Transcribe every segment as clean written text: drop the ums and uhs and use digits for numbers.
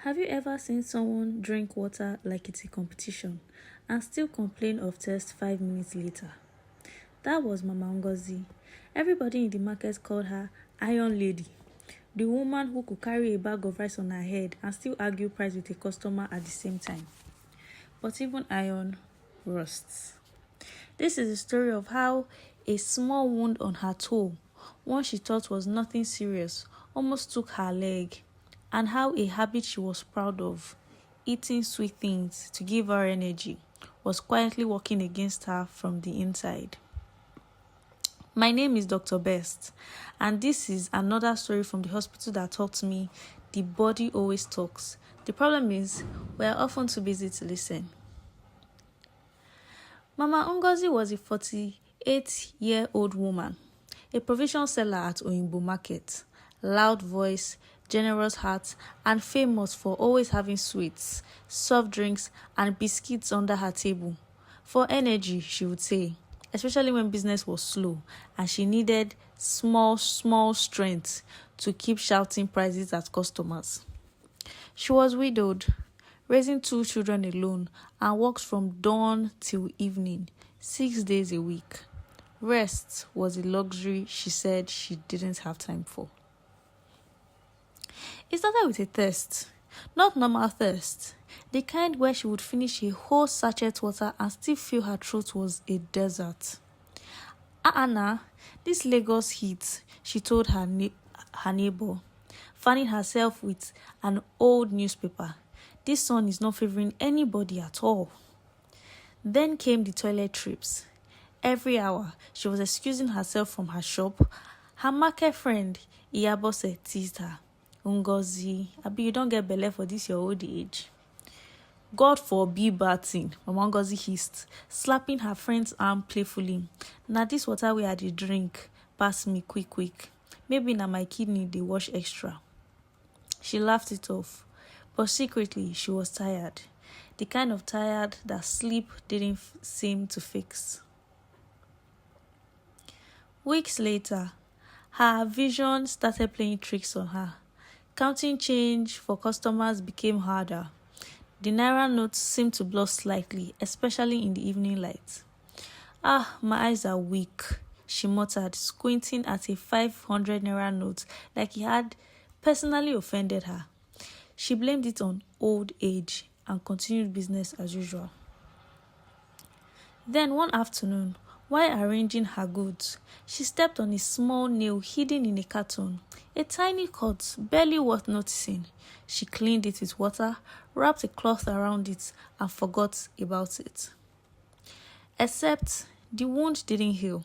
Have you ever seen someone drink water like it's a competition and still complain of thirst 5 minutes later? That was Mama Ngozi. Everybody in the market called her Iron Lady, the woman who could carry a bag of rice on her head and still argue price with a customer at the same time. But even iron rusts. This is the story of how a small wound on her toe, one she thought was nothing serious, almost took her leg, and how a habit she was proud of, eating sweet things to give her energy, was quietly working against her from the inside. My name is Dr. Best, and this is another story from the hospital that taught me the body always talks. The problem is, we are often too busy to listen. Mama Ngozi was a 48-year-old woman, a provision seller at Oyinbo Market, loud voice, generous heart, and famous for always having sweets, soft drinks, and biscuits under her table. For energy, she would say, especially when business was slow and she needed small strength to keep shouting prices at customers. She was widowed, raising 2 children alone, and worked from dawn till evening, 6 days a week. Rest was a luxury she said she didn't have time for. It started with a thirst, not normal thirst, the kind where she would finish a whole sachet water and still feel her throat was a desert. Anna, this Lagos heat, she told her neighbor, fanning herself with an old newspaper. This sun is not favoring anybody at all. Then came the toilet trips. Every hour, she was excusing herself from her shop. Her market friend, Iyabose, teased her. Ngozi, abi you don't get belle for this your old age. God forbid bad thing, Mama Ngozi hissed, slapping her friend's arm playfully. Na this water we had to drink, pass me quick. Maybe na my kidney they wash extra. She laughed it off, but secretly she was tired. The kind of tired that sleep didn't seem to fix. Weeks later, her vision started playing tricks on her. Counting change for customers became harder. The naira notes seemed to blur slightly, especially in the evening light. My eyes are weak, she muttered, squinting at a 500 naira note like he had personally offended her. She blamed it on old age and continued business as usual. Then one afternoon, while arranging her goods, she stepped on a small nail hidden in a carton, a tiny cut, barely worth noticing. She cleaned it with water, wrapped a cloth around it, and forgot about it. Except the wound didn't heal.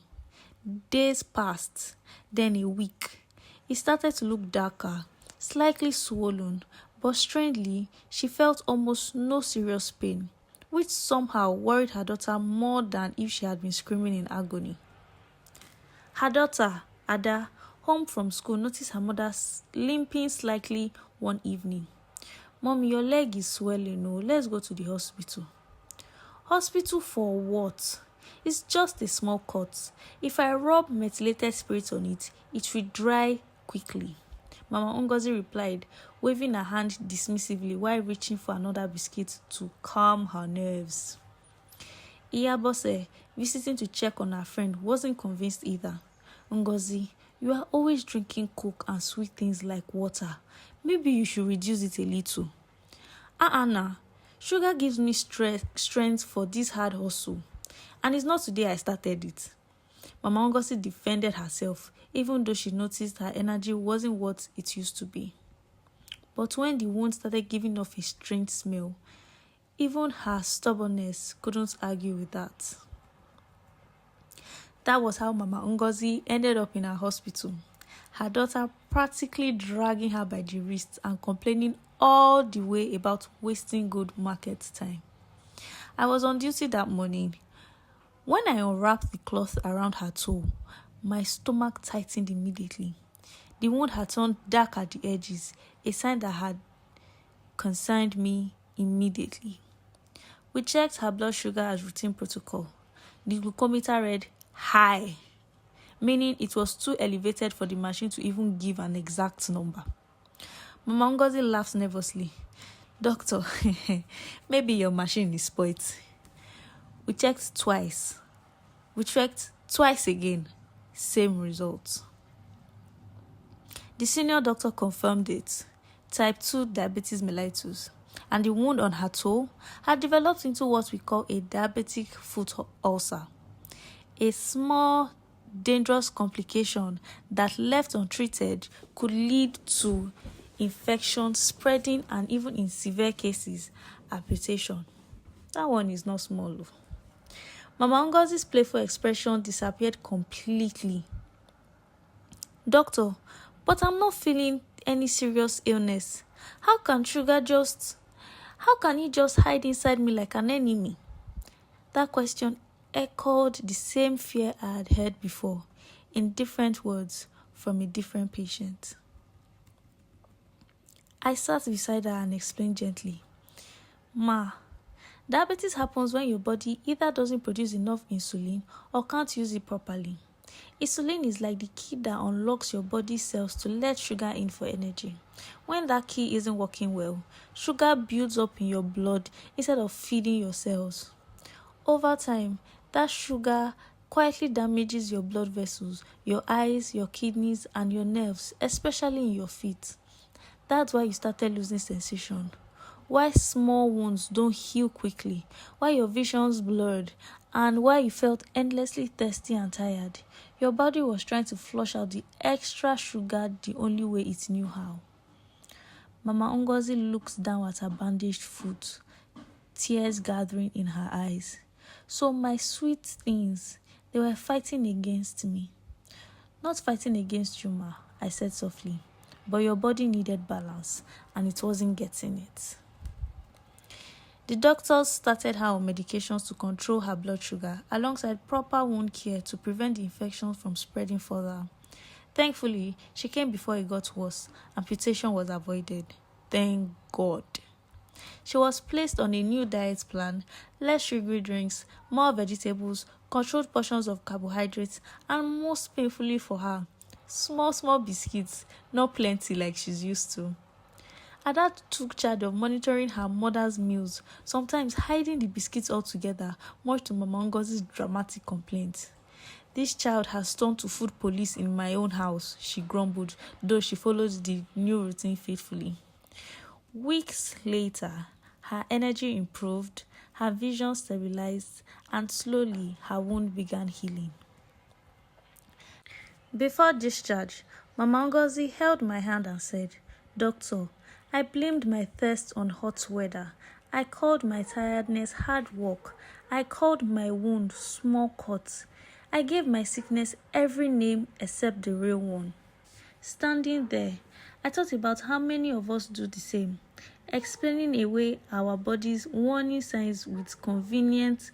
Days passed, then a week. It started to look darker, slightly swollen, but strangely, she felt almost no serious pain, which somehow worried her daughter more than if she had been screaming in agony. Her daughter, Ada, home from school, noticed her mother limping slightly one evening. Mommy, your leg is swelling. No, let's go to the hospital. Hospital for what? It's just a small cut. If I rub methylated spirit on it, it will dry quickly. Mama Ngozi replied, waving her hand dismissively while reaching for another biscuit to calm her nerves. Iyabose, visiting to check on her friend, wasn't convinced either. Ngozi, you are always drinking Coke and sweet things like water. Maybe you should reduce it a little. Anna, sugar gives me strength for this hard hustle. And it's not today I started it. Mama Ngozi defended herself, even though she noticed her energy wasn't what it used to be. But when the wound started giving off a strange smell, even her stubbornness couldn't argue with that. That was how Mama Ngozi ended up in her hospital, her daughter practically dragging her by the wrist and complaining all the way about wasting good market time. I was on duty that morning. When I unwrapped the cloth around her toe, my stomach tightened immediately. The wound had turned dark at the edges, a sign that had concerned me immediately. We checked her blood sugar as routine protocol. The glucometer read high, meaning it was too elevated for the machine to even give an exact number. Mama Ngozi laughed nervously. Doctor, maybe your machine is spoiled. We checked twice. We checked twice again. Same results. The senior doctor confirmed it. Type 2 diabetes mellitus. And the wound on her toe had developed into what we call a diabetic foot ulcer. A small, dangerous complication that, left untreated, could lead to infection spreading and, even in severe cases, amputation. That one is not small. Mama Ngozi's playful expression disappeared completely. Doctor, but I'm not feeling any serious illness. How can he just hide inside me like an enemy? That question echoed the same fear I had heard before, in different words from a different patient. I sat beside her and explained gently, Ma, diabetes happens when your body either doesn't produce enough insulin or can't use it properly. Insulin is like the key that unlocks your body cells to let sugar in for energy. When that key isn't working well, sugar builds up in your blood instead of feeding your cells. Over time, that sugar quietly damages your blood vessels, your eyes, your kidneys, and your nerves, especially in your feet. That's why you started losing sensation. Why small wounds don't heal quickly, why your vision's blurred, and why you felt endlessly thirsty and tired. Your body was trying to flush out the extra sugar the only way it knew how. Mama Ngozi looks down at her bandaged foot, tears gathering in her eyes. So my sweet things, they were fighting against me. Not fighting against you, Ma, I said softly. But your body needed balance, and it wasn't getting it. The doctors started her on medications to control her blood sugar, alongside proper wound care to prevent the infection from spreading further. Thankfully, she came before it got worse. Amputation was avoided. Thank God. She was placed on a new diet plan, less sugary drinks, more vegetables, controlled portions of carbohydrates, and most painfully for her, small biscuits, not plenty like she's used to. Her dad took charge of monitoring her mother's meals, sometimes hiding the biscuits altogether, much to Mama Ngozi's dramatic complaint. This child has turned to food police in my own house, she grumbled, though she followed the new routine faithfully. Weeks later, her energy improved, her vision stabilized, and slowly her wound began healing. Before discharge, Mama Ngozi held my hand and said, Doctor, I blamed my thirst on hot weather. I called my tiredness hard work. I called my wound small cuts. I gave my sickness every name except the real one. Standing there, I thought about how many of us do the same, explaining away our body's warning signs with convenient,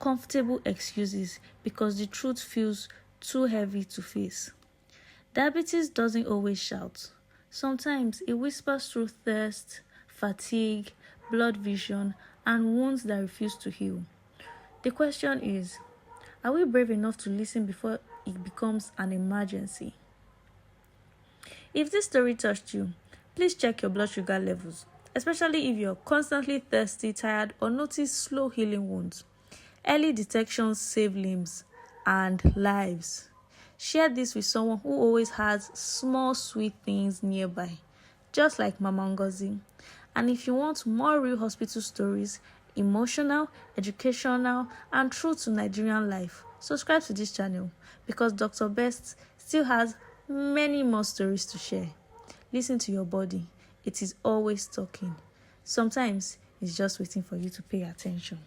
comfortable excuses because the truth feels too heavy to face. Diabetes doesn't always shout. Sometimes it whispers through thirst, fatigue, blood vision, and wounds that refuse to heal. The question is, are we brave enough to listen before it becomes an emergency? If this story touched you, please check your blood sugar levels, especially if you're constantly thirsty, tired, or notice slow healing wounds. Early detections save limbs and lives. Share this with someone who always has small sweet things nearby, just like Mama Ngozi. And if you want more real hospital stories, emotional, educational, and true to Nigerian life, subscribe to this channel because Dr. Best still has many more stories to share. Listen to your body. It is always talking. Sometimes it's just waiting for you to pay attention.